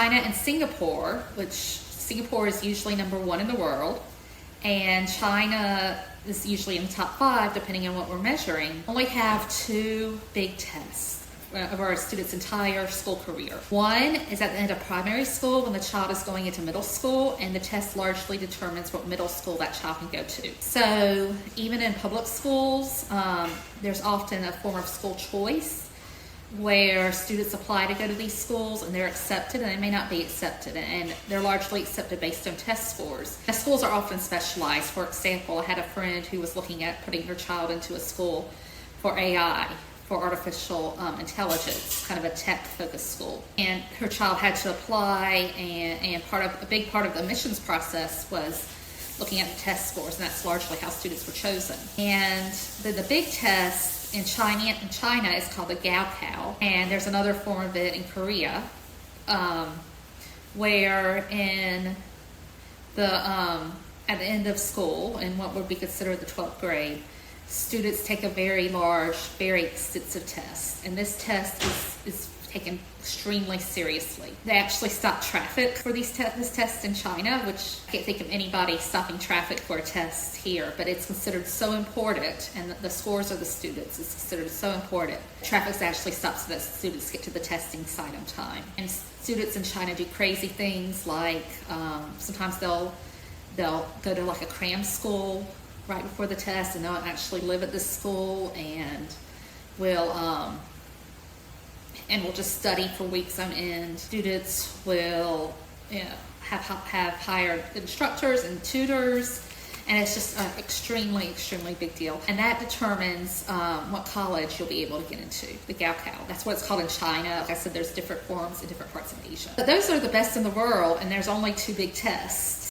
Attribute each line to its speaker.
Speaker 1: China and Singapur, which Singapore is usually #1 in the world, and China is usually in the top 5 depending on what we're measuring, only have 2 big tests of our students' entire school career. One is at the end of primary school when the child is going into middle school, and the test largely determines what middle school that child can go to. So even in public schools, there's often a form of school choice where students apply to go to these schools and they're accepted, and they may not be accepted, and they're largely accepted based on test scores. The schools are often specialized. For example, I had a friend who was looking at putting her child into a school for AI, for artificial intelligence, kind of a tech-focused school. And her child had to apply, and a big part of the admissions process was looking at the test scores, and that's largely how students were chosen. And the big test in China is called the Gaokao, and there's another form of it in Korea, where in the at the end of school, in what would be considered the 12th grade, students take a very large, very extensive test, and this test is taken extremely seriously. They actually stop traffic for this test in China, which I can't think of anybody stopping traffic for a test here, but it's considered so important, and the scores of the students is considered so important. Traffic actually stops so that students get to the testing site on time. And students in China do crazy things like sometimes they'll go to like a cram school right before the test, and they'll actually live at this school and will just study for weeks on end. Students will have hired instructors and tutors, and it's just an extremely big deal. And that determines what college you'll be able to get into, the Gaokao. That's what it's called in China. Like I said, there's different forms in different parts of Asia. But those are the best in the world, and there's only 2 big tests.